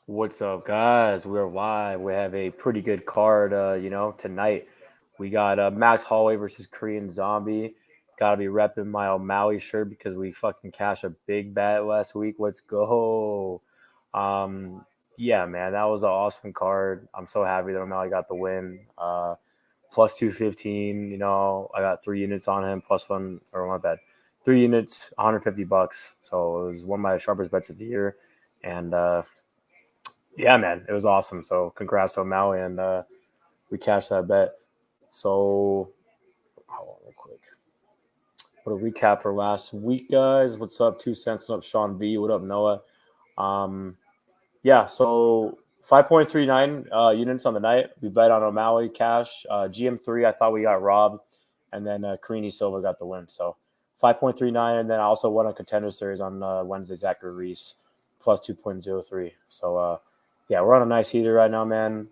What's up, guys? We're live. We have a pretty good card, tonight. We got Max Holloway versus Korean Zombie. Gotta be repping my O'Malley shirt because we fucking cashed a big bet last week. Let's go. Um, yeah, man, that was an awesome card. I'm so happy that O'Malley got the win. Plus 215, I got 3 units on him, plus one, or my bad. 3 units, $150. So it was one of my sharpest bets of the year. And yeah, man, it was awesome. So congrats to O'Malley, and we cashed that bet. So hold on real quick. What a recap for last week, guys. What's up? 2 cents. What up, Sean V? What up, Noah? Um, yeah, so 5.39 units on the night. We bet on O'Malley cash. GM3, I thought we got robbed, and then Karini Silva got the win. So 5.39, and then I also won a contender series on Wednesday, Zachary Reese, plus 2.03. So yeah, we're on a nice heater right now, man.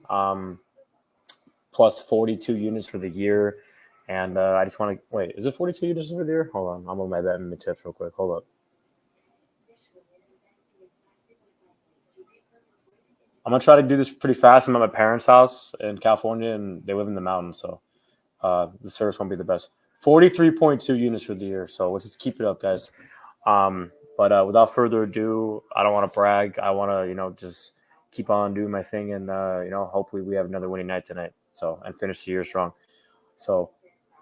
Plus 42 units for the year. And I just want to wait. Is it 42 units for the year? Hold on. I'm on my bet in the tips real quick. Hold up. I'm going to try to do this pretty fast. I'm at my parents' house in California, and they live in the mountains. So the service won't be the best. 43.2 units for the year. So let's just keep it up, guys. But without further ado, I don't want to brag. I want to, just keep on doing my thing, and hopefully we have another winning night tonight. So and finish the year strong. So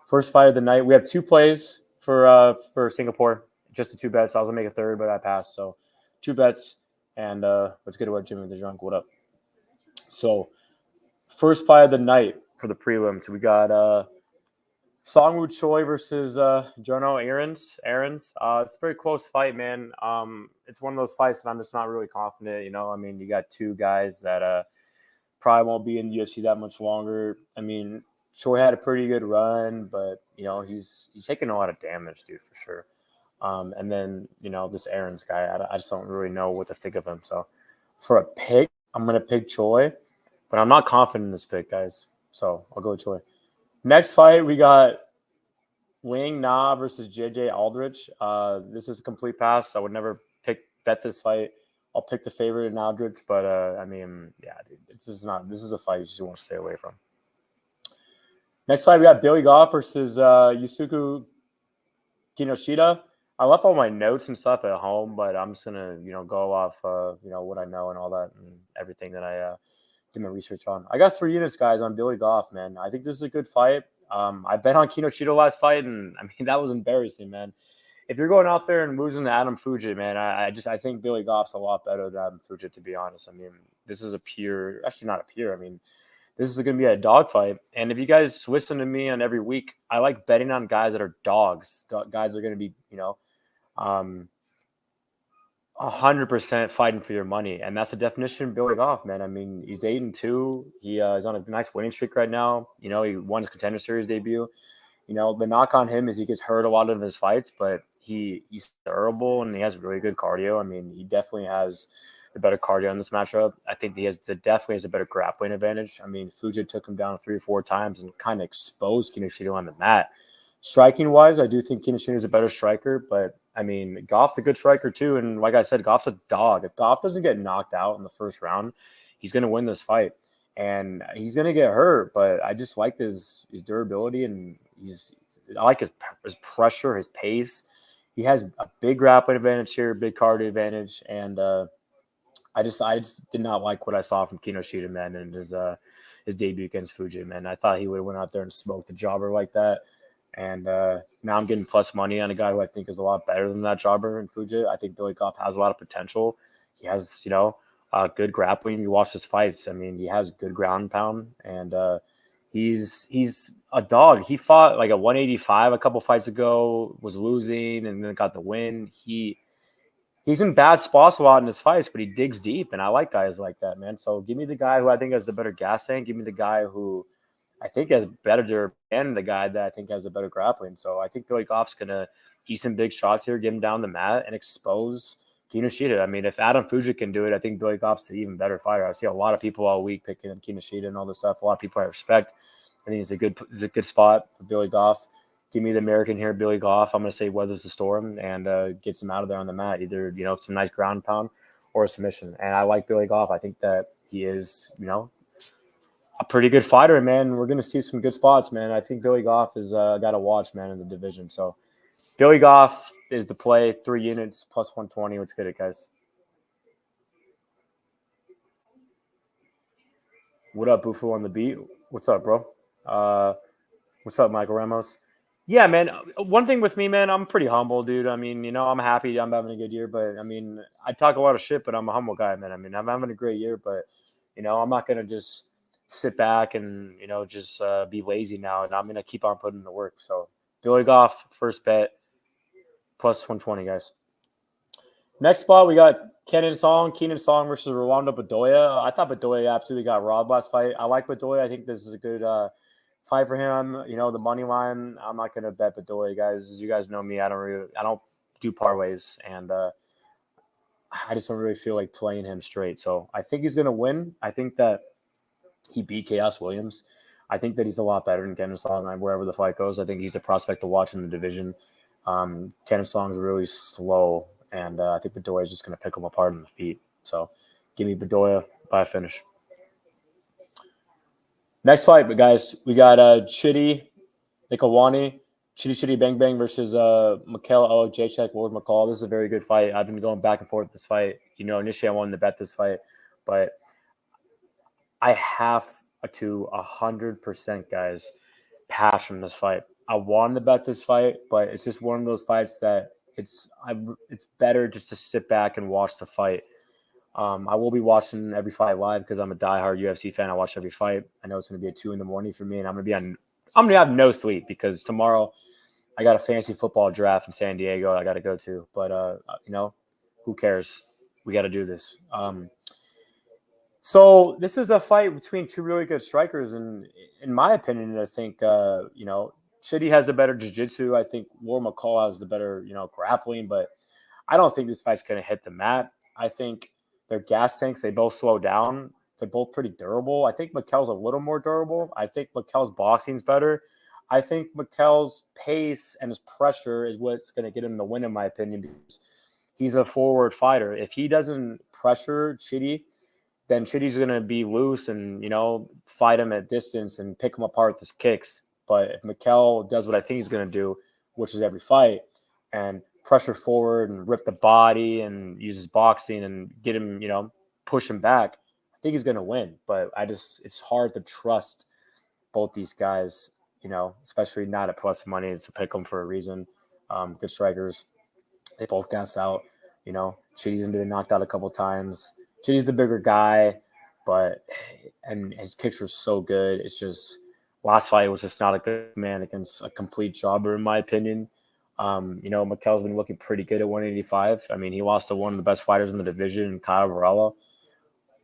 first fight of the night, we have two plays for Singapore. Just the two bets. I was gonna make a third, but I passed. So two bets, and let's get to what Jimmy the Drunk. What up? So first fight of the night for the prelims, we got Songwoo Choi versus Jono Errens. It's a very close fight, man. It's one of those fights that I'm just not really confident. I mean, you got two guys that probably won't be in the UFC that much longer. I mean, Choi had a pretty good run, but he's taking a lot of damage, dude, for sure. And then this Errens guy, I just don't really know what to think of him. So for a pick, I'm gonna pick Choi, but I'm not confident in this pick, guys. So I'll go with Choi. Next fight, we got Wing Na versus JJ Aldrich. This is a complete pass. I would never bet this fight. I'll pick the favorite in Aldrich, but I mean, yeah, dude, this is a fight you just want to stay away from. Next fight, we got Billy Goff versus Yusuke Kinoshita. I left all my notes and stuff at home, but I'm just gonna go off what I know and all that and everything that I did my research on. I got 3 units, guys, on Billy Goff, man. I think this is a good fight. I bet on Kinoshita last fight, and I mean that was embarrassing, man. If you're going out there and losing to Adam Fujit, man, I think Billy Goff's a lot better than Adam Fujit, to be honest. I mean, this is actually not a pure. I mean, this is going to be a dogfight. And if you guys listen to me on every week, I like betting on guys that are dogs. Guys are going to be, 100% fighting for your money. And that's the definition of Billy Goff, man. I mean, he's 8-2. He is on a nice winning streak right now. He won his contender series debut. The knock on him is he gets hurt a lot of his fights, but he's durable and he has really good cardio. I mean, he definitely has the better cardio in this matchup. I think he definitely has a better grappling advantage. I mean, Fujit took him down 3 or 4 times and kind of exposed Kinoshita on the mat. Striking wise, I do think Kinoshita is a better striker, but I mean, Goff's a good striker too. And like I said, Goff's a dog. If Goff doesn't get knocked out in the first round, he's going to win this fight. And he's going to get hurt, but I just like his durability, and I like his pressure, his pace. He has a big grappling advantage here, big cardio advantage, and I just did not like what I saw from Kinoshita, man, and his debut against Fuji, man. I thought he would have went out there and smoked a jobber like that. And now I'm getting plus money on a guy who I think is a lot better than that jobber in Fuji. I think Billy Goff has a lot of potential. He has, good grappling. You watch his fights. I mean, he has good ground and pound, and he's a dog. He fought like a 185 a couple fights ago, was losing, and then got the win. He's in bad spots a lot in his fights, but he digs deep, and I like guys like that, man. So give me the guy who I think has the better gas tank. Give me the guy who I think has better, and the guy that I think has a better grappling. So I think Billy Goff's gonna eat some big shots here, get him down the mat, and expose Kinoshita. I mean, if Adam Fuji can do it, I think Billy Goff's an even better fighter. I see a lot of people all week picking Kinoshita and all this stuff. A lot of people I respect. I think it's a good spot for Billy Goff. Give me the American here, Billy Goff. I'm going to say weathers the storm and gets him out of there on the mat. Either some nice ground pound, or a submission. And I like Billy Goff. I think that he is, a pretty good fighter, man. We're going to see some good spots, man. I think Billy Goff is got to watch, man, in the division. So Billy Goff is the play, 3 units, plus 120. Let's get it, guys. What up, Buffalo on the beat? What's up, bro? What's up, Michael Ramos? Yeah, man. One thing with me, man, I'm pretty humble, dude. I mean, I'm happy I'm having a good year, but I mean, I talk a lot of shit, but I'm a humble guy, man. I mean, I'm having a great year, but I'm not gonna just sit back and just be lazy now, and I'm gonna keep on putting in the work. So Billy Goff, first bet, plus 120, guys. Next spot, we got Keenan Song versus Rwanda Bedoya. I thought Bedoya absolutely got robbed last fight. I like Bedoya. I think this is a good fight for him. The money line. I'm not gonna bet Bedoya, guys. As you guys know me, I don't do parlays, and I just don't really feel like playing him straight. So I think he's gonna win. I think that he beat Chaos Williams. I think that he's a lot better than Keenan Song wherever the fight goes. I think he's a prospect to watch in the division. Keenan Song's really slow. And I think Bedoya is just going to pick him apart on the feet. So give me Bedoya by finish. Next fight, but guys, we got Njokuani, Chitty Bang Bang versus Mikhail Oleksjeczuk, Lord McCall. This is a very good fight. I've been going back and forth this fight. Initially I wanted to bet this fight, but I have to 100%, guys, pass from this fight. I wanted to bet this fight, but it's just one of those fights that it's better just to sit back and watch the fight. I will be watching every fight live because I'm a diehard UFC fan. I watch every fight. I know it's going to be at 2 a.m. for me, and I'm going to have no sleep because tomorrow I got a fantasy football draft in San Diego I got to go to. But who cares? We got to do this. So this is a fight between 2 really good strikers, and in my opinion, I think Chitty has the better jiu-jitsu. I think Lord McCall has the better, grappling, but I don't think this fight's going to hit the mat. I think they're gas tanks. They both slow down. They're both pretty durable. I think McKell's a little more durable. I think McKell's boxing's better. I think McKell's pace and his pressure is what's going to get him the win, in my opinion, because he's a forward fighter. If he doesn't pressure Chitty, then Chitty's going to be loose and, fight him at distance and pick him apart with his kicks. But if Mikhail does what I think he's going to do, which is every fight, and pressure forward and rip the body and uses boxing and get him, push him back, I think he's going to win. But it's hard to trust both these guys, especially not at plus money. It's to pick them for a reason. Good strikers. They both gas out. Chitty's been knocked out a couple times. Chitty's the bigger guy, and his kicks were so good. It's just last fight was just not a good man against a complete jobber, in my opinion. Mikhail's been looking pretty good at 185. I mean, he lost to one of the best fighters in the division, Kyle Varela.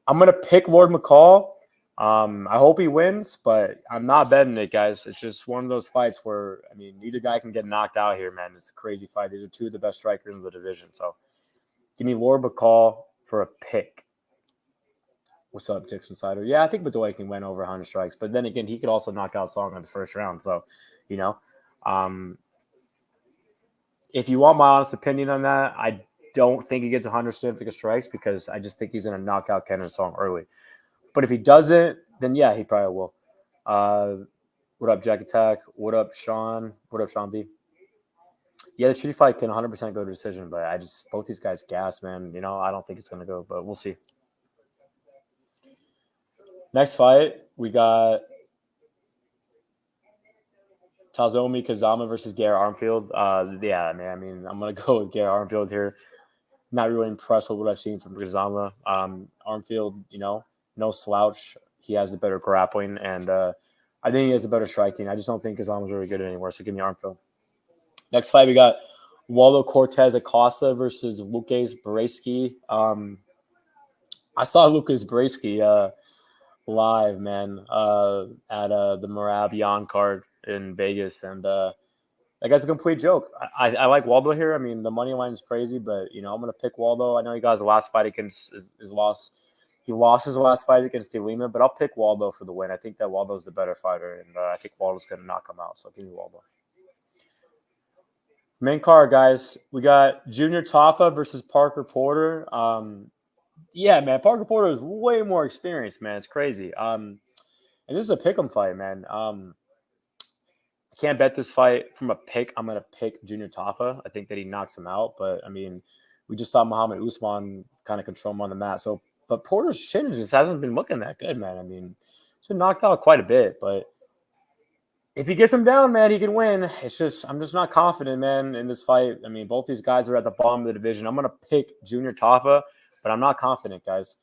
I'm going to pick Lord McCall. I hope he wins, but I'm not betting it, guys. It's just one of those fights where, neither guy can get knocked out here, man. It's a crazy fight. These are 2 of the best strikers in the division. So give me Lord McCall for a pick. What's up, Dixon Sider? Yeah, I think Bedoya can win over 100 strikes, but then again, he could also knock out Song in the first round. So, if you want my honest opinion on that, I don't think he gets 100 significant strikes because I just think he's going to knock out Keenan Song early. But if he doesn't, then yeah, he probably will. What up, Jack Attack? What up, Sean? What up, Sean B? Yeah, the Chitty fight can 100% go to decision, but both these guys gas, man. I don't think it's going to go, but we'll see. Next fight, we got Tazomi Kazama versus Garrett Armfield. Yeah, man. I'm going to go with Garrett Armfield here. Not really impressed with what I've seen from Kazama. Armfield, no slouch. He has the better grappling, and I think he has the better striking. I just don't think Kazama's really good anymore, so give me Armfield. Next fight, we got Waldo Cortez-Acosta versus Lucas Brzeski. I saw Lucas Brzeski live, man, at the Merab Jan card in Vegas, and that guy's a complete joke. I like Waldo here. The money line's crazy, but I'm gonna pick Waldo. I know he got his last fight against his loss. He lost his last fight against DeLima, but I'll pick Waldo for the win. I think that Waldo's the better fighter, and I think Waldo's gonna knock him out. So give me Waldo. Main card, guys. We got Junior Tafa versus Parker Porter. Yeah, man. Parker Porter is way more experienced, man. It's crazy. And this is a pick'em fight, man. I can't bet this fight from a pick. I'm gonna pick Junior Tafa. I think that he knocks him out, but I mean, we just saw Muhammad Usman kind of control him on the mat. So, but Porter's shin just hasn't been looking that good, man. I mean, he's been knocked out quite a bit, but if he gets him down, man, he can win. It's just I'm just not confident, man, in this fight. I mean, both these guys are at the bottom of the division. I'm gonna pick Junior Tafa, but I'm not confident, guys.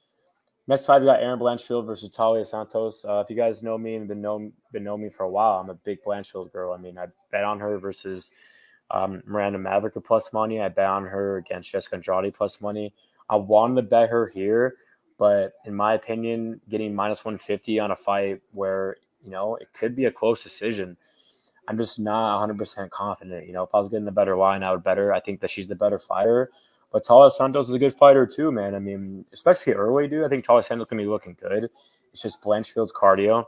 Next fight, we got Aaron Blanchfield versus Talia Santos. If you guys know me and been know me for a while, I'm a big Blanchfield girl. I mean, I bet on her versus Miranda Maverick at plus money. I bet on her against Jessica Andrade plus money. I wanted to bet her here, but in my opinion, getting minus 150 on a fight where, it could be a close decision, I'm just not 100% confident. If I was getting a better line, I would bet her. I think that she's the better fighter. But Talia Santos is a good fighter too, man. I mean, especially early, dude. I think Talia Santos can be looking good. It's just Blanchfield's cardio.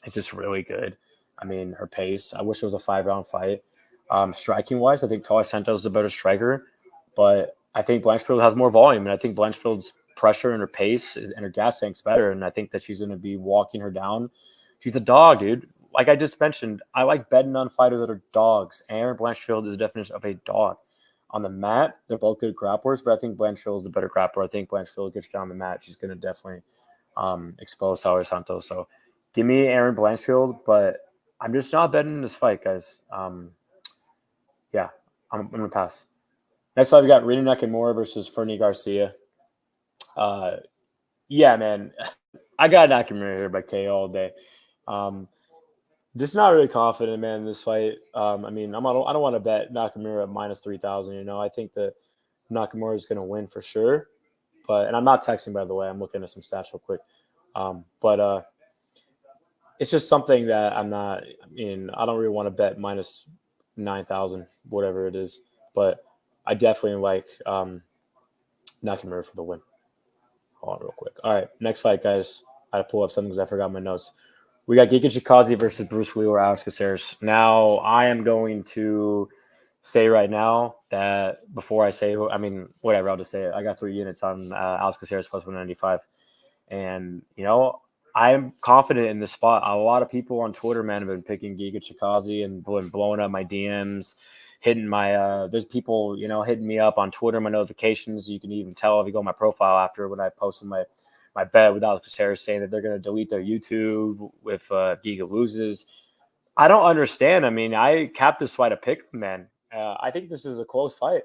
It's just really good. I mean, her pace. I wish it was a 5-round fight. Striking wise, I think Talia Santos is a better striker. But I think Blanchfield has more volume. And I think Blanchfield's pressure and her pace and her gas tank's better. And I think that she's going to be walking her down. She's a dog, dude. Like I just mentioned, I like betting on fighters that are dogs. Aaron Blanchfield is the definition of a dog. On the mat, they're both good grapplers, but I think Blanchfield is the better grappler. I think Blanchfield gets down the mat. She's going to definitely expose Talia Santos. So give me Aaron Blanchfield, but I'm just not betting in this fight, guys. Yeah, I'm going to pass. Next fight, we got Rina Nakamura versus Fernie Garcia. Yeah, man. I got Nakamura here by KO all day. Just not really confident, man, in this fight. I mean, I don't want to bet Nakamura at minus 3,000. I think that Nakamura is going to win for sure. And I'm not texting, by the way. I'm looking at some stats real quick. But it's just something that I'm not. I mean, I don't really want to bet minus 9,000, whatever it is. But I definitely like Nakamura for the win. Hold on, real quick. All right, next fight, guys. I had to pull up something because I forgot my notes. We got Giga Chikadze versus Bruce Lee or Alex Caceres. Now, I am going to say right now that before I say whatever, I'll just say it. I got 3 units on Alex Caceres plus 195. And, I'm confident in this spot. A lot of people on Twitter, man, have been picking Giga Chikadze and blowing up my DMs, hitting my there's people, hitting me up on Twitter, my notifications. You can even tell if you go on my profile after when I posted my bet with Alex Caceres saying that they're going to delete their YouTube if Giga loses. I don't understand. I mean, I capped this fight a pick, man. I think this is a close fight.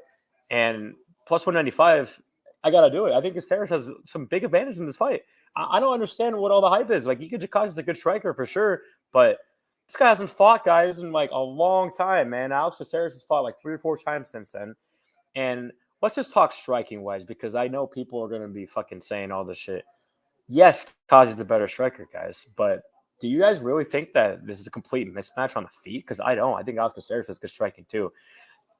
And plus 195, I got to do it. I think Caceres has some big advantage in this fight. I don't understand what all the hype is. Like, Giga Chikadze is a good striker for sure, but this guy hasn't fought guys in like a long time, man. Alex Caceres has fought like 3 or 4 times since then. And let's just talk striking wise, because I know people are going to be fucking saying all this shit. Yes, Kazi's the better striker, guys, but do you guys really think that this is a complete mismatch on the feet? Because I don't. I think Alex Caceres has good striking too.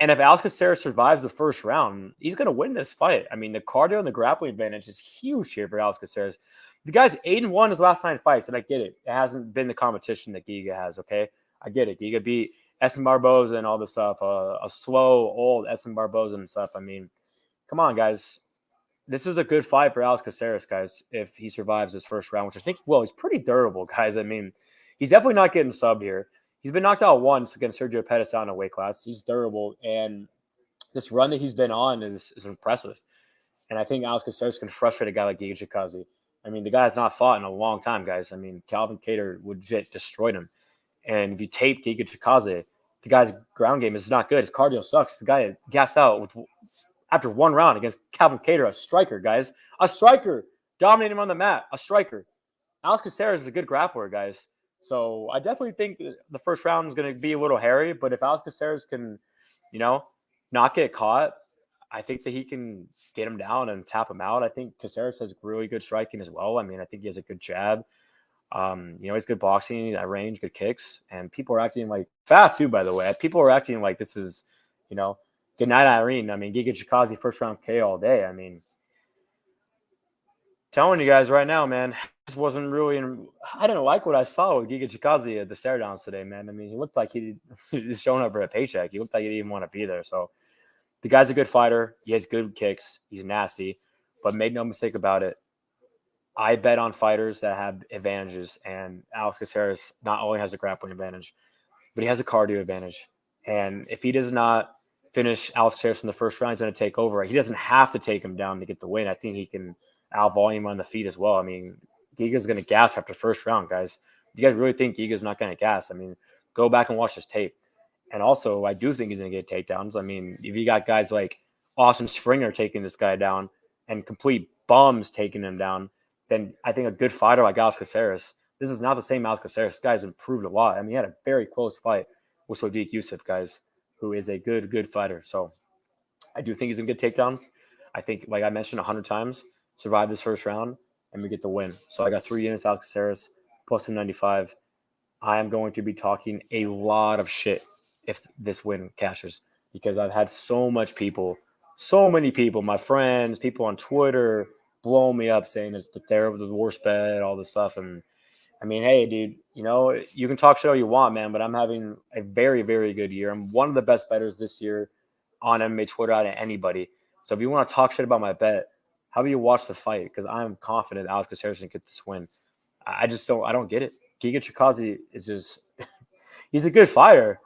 And if Alex Caceres survives the first round, he's going to win this fight. I mean, the cardio and the grappling advantage is huge here for Alex Caceres. The guy's 8-1 his last 9 fights, and I get it. It hasn't been the competition that Giga has, okay? I get it. Giga beat Essen Barboza and all this stuff, a slow, old Essen Barboza and stuff. I mean, come on, guys. This is a good fight for Alex Caceres, guys, if he survives this first round, which I think, he's pretty durable, guys. I mean, he's definitely not getting subbed here. He's been knocked out once against Sergio Pettis out in a weight class. He's durable, and this run that he's been on is impressive. And I think Alex Caceres can frustrate a guy like Giga Chikadze. I mean, the guy has not fought in a long time, guys. I mean, Calvin Kattar legit destroyed him. And if you tape Giga Chikadze, the guy's ground game is not good. His cardio sucks. The guy gassed out after 1 round against Calvin Kattar, a striker, guys. A striker. Dominating him on the mat. A striker. Alex Caceres is a good grappler, guys. So I definitely think the first round is going to be a little hairy. But if Alex Caceres can, not get caught, I think that he can get him down and tap him out. I think Caceres has really good striking as well. I mean, I think he has a good jab. He's good boxing at range, good kicks. And people are acting like fast too, by the way. People are acting like this is, good night, Irene. I mean, Giga Chikadze first round KO all day. I mean, telling you guys right now, man, this wasn't really. I didn't like what I saw with Giga Chikadze at the stare downs today, man. I mean, he looked like he was showing up for a paycheck. He looked like he didn't even want to be there. So the guy's a good fighter. He has good kicks. He's nasty. But make no mistake about it, I bet on fighters that have advantages, and Alex Caceres not only has a grappling advantage, but he has a cardio advantage. And if he does not finish Alex Caceres in the first round, he's going to take over. He doesn't have to take him down to get the win. I think he can out volume on the feet as well. I mean, Giga's going to gas after first round, guys. Do you guys really think Giga's not going to gas? I mean, go back and watch his tape. And also, I do think he's going to get takedowns. I mean, if you got guys like Austin Springer taking this guy down and complete bums taking him down, then I think a good fighter like Alex Caceres, this is not the same Alex Caceres. This guy's improved a lot. I mean, he had a very close fight with Sodiq Yusuff, guys, who is a good fighter. So I do think he's in good takedowns. I think, like I mentioned 100 times, survive this first round, and we get the win. So I got 3 units, Alex Caceres, plus 195. I am going to be talking a lot of shit if this win cashes, because I've had so many people, my friends, people on Twitter, blow me up saying it's they're the worst bet, all this stuff. And I mean, hey, dude, you know, you can talk shit all you want, man, but I'm having a very, very good year. I'm one of the best bettors this year on MMA Twitter out of anybody. So if you want to talk shit about my bet, how about you watch the fight? Because I'm confident Alex Caceres can get this win. I don't get it. Giga Chikadze is just, he's a good fighter,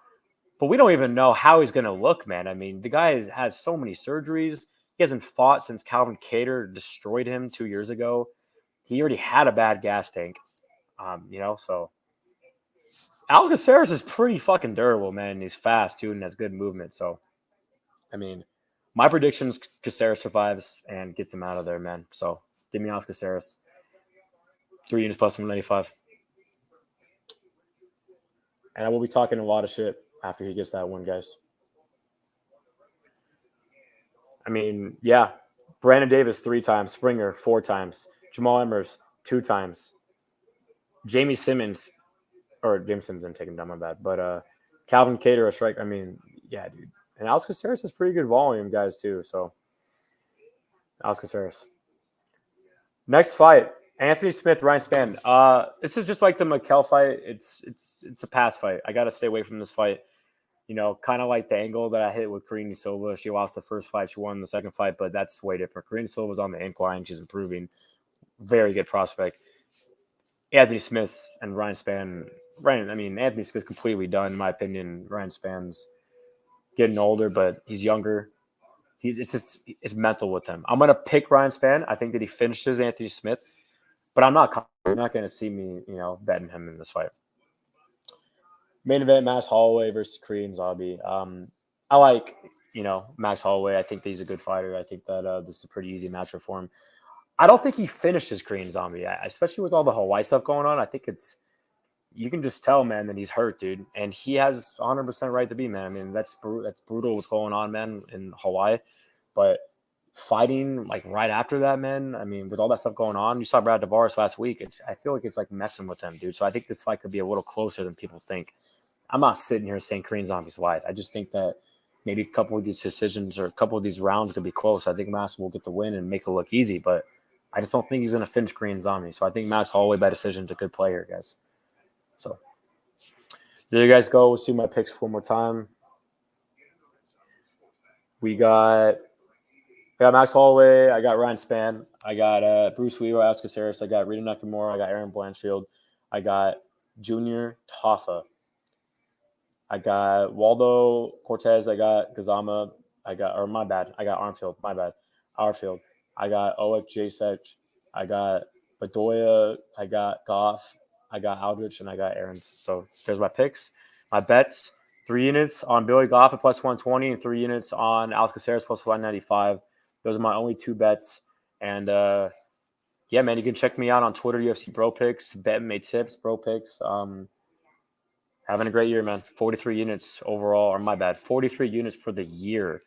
but we don't even know how he's going to look, man. I mean, the guy has so many surgeries. He hasn't fought since Calvin Kattar destroyed him 2 years ago. He already had a bad gas tank, you know, so Alex Caceres is pretty fucking durable, man. He's fast, too, and has good movement. So, I mean, my prediction is Caceres survives and gets him out of there, man. So, give me Alex Caceres. 3 units plus 195. And I will be talking a lot of shit after he gets that win, guys. I mean, yeah. Brandon Davis 3 times. Springer 4 times. Jamal Emmers 2 times. James Simmons didn't take him down, my bad. But Calvin Kattar, a strike. I mean, yeah, dude. And Alex Caceres has pretty good volume, guys, too. So, Alex Caceres. Next fight, Anthony Smith, Ryan Spann. This is just like the Mikel fight. It's a pass fight. I got to stay away from this fight. You know, kind of like the angle that I hit with Karine Silva. She lost the first fight. She won the second fight, but that's way different. Karine Silva's on the incline. She's improving. Very good prospect. Anthony Smith and Ryan Spann. Anthony Smith's completely done, in my opinion. Ryan Spann's getting older, but he's younger. It's mental with him. I'm gonna pick Ryan Spann. I think that he finishes Anthony Smith, but you're not gonna see me, you know, betting him in this fight. Main event: Max Holloway versus Korean Zombie. I like, you know, Max Holloway. I think that he's a good fighter. I think that this is a pretty easy matchup for him. I don't think he finishes Korean Zombie, especially with all the Hawaii stuff going on. I think you can just tell, man, that he's hurt, dude, and he has 100% right to be, man. I mean, that's brutal what's going on, man, in Hawaii. But fighting like right after that, man, I mean, with all that stuff going on, you saw Brad Tavares last week. I feel like it's like messing with him, dude. So I think this fight could be a little closer than people think. I'm not sitting here saying Korean Zombie's life. I just think that maybe a couple of these decisions or a couple of these rounds could be close. I think Max will get the win and make it look easy, but I just don't think he's going to finish Korean Zombie. So I think Max Holloway by decision is a good player, guys. So there you guys go. Let's do my picks one more time. We got Max Holloway. I got Ryan Spann. I got Bruce Lee, Alex Caceres. I got Rita Nakamura. I got Aaron Blanchfield. I got Junior Tafa. I got Waldo Cortez. I got Kazama. I got Armfield. My bad. Armfield. I got Oleksjeczuk. I got Bedoya. I got Goff. I got Aldrich, and I got Errens. So there's my picks. My bets: 3 units on Billy Goff at plus 120 and 3 units on Alex Caceres plus 195. Those are my only 2 bets. And, yeah, man, you can check me out on Twitter, UFC Bro Picks, BetMA Tips, Bro Picks. Having a great year, man. 43 units overall, or my bad, 43 units for the year.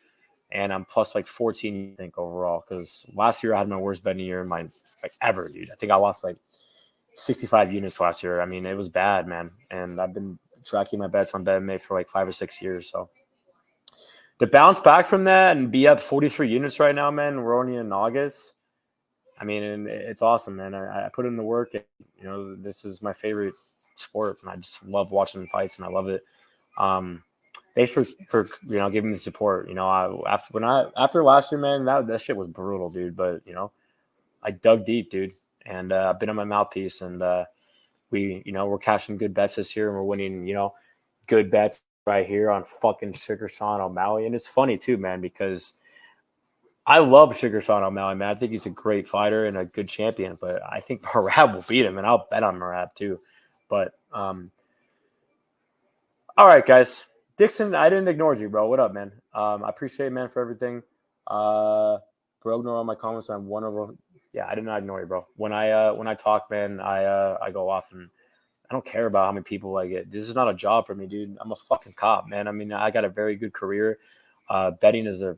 And I'm plus like 14, I think, overall. Because last year I had my worst betting year in my ever, dude. I think I lost like 65 units last year. I mean, it was bad, man. And I've been tracking my bets on BetMA for like 5 or 6 years. So to bounce back from that and be up 43 units right now, man, we're only in August. I mean, it's awesome, man. I put in the work. And, you know, this is my favorite sport, and I just love watching fights, and I love it. thanks for giving me the support. After last year, man, that shit was brutal, dude. But I dug deep, dude, and I've been on my mouthpiece, and we're cashing good bets this year, and we're winning, good bets right here on fucking Sugar Sean O'Malley. And it's funny too, man, because I love Sugar Sean O'Malley, man. I think he's a great fighter and a good champion, but I think Merab will beat him, and I'll bet on Merab too. But all right, guys. Dixon, I didn't ignore you, bro. What up, man? I appreciate it, man, for everything. Bro, ignore all my comments. I'm one of them. Yeah, I did not ignore you, bro. When I talk, man, I go off, and I don't care about how many people I get. This is not a job for me, dude. I'm a fucking cop, man. I mean, I got a very good career. Betting is a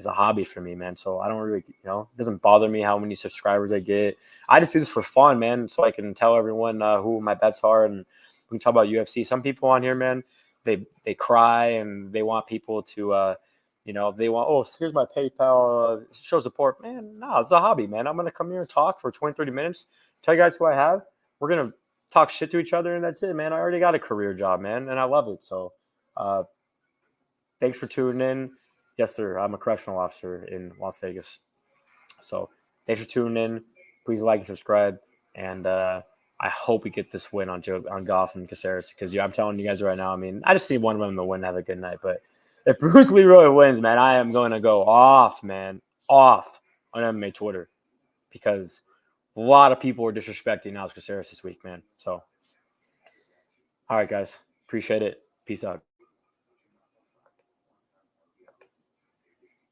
hobby for me, man. So I don't really, it doesn't bother me how many subscribers I get. I just do this for fun, man, so I can tell everyone who my bets are, and we can talk about UFC. Some people on here, man, they cry and they want people to, they want, oh, here's my PayPal, show support. Man, no, it's a hobby, man. I'm going to come here and talk for 20, 30 minutes, tell you guys who I have. We're going to talk shit to each other, and that's it, man. I already got a career job, man, and I love it. So thanks for tuning in. Yes, sir. I'm a correctional officer in Las Vegas. So thanks for tuning in. Please like and subscribe. And I hope we get this win on Goff and Caceres, because I'm telling you guys right now, I mean, I just need one of them to win, have a good night. But if Bruce Leroy wins, man, I am going to go off, man, off on MMA Twitter, because a lot of people were disrespecting Alex Caceres this week, man. So, all right, guys. Appreciate it. Peace out.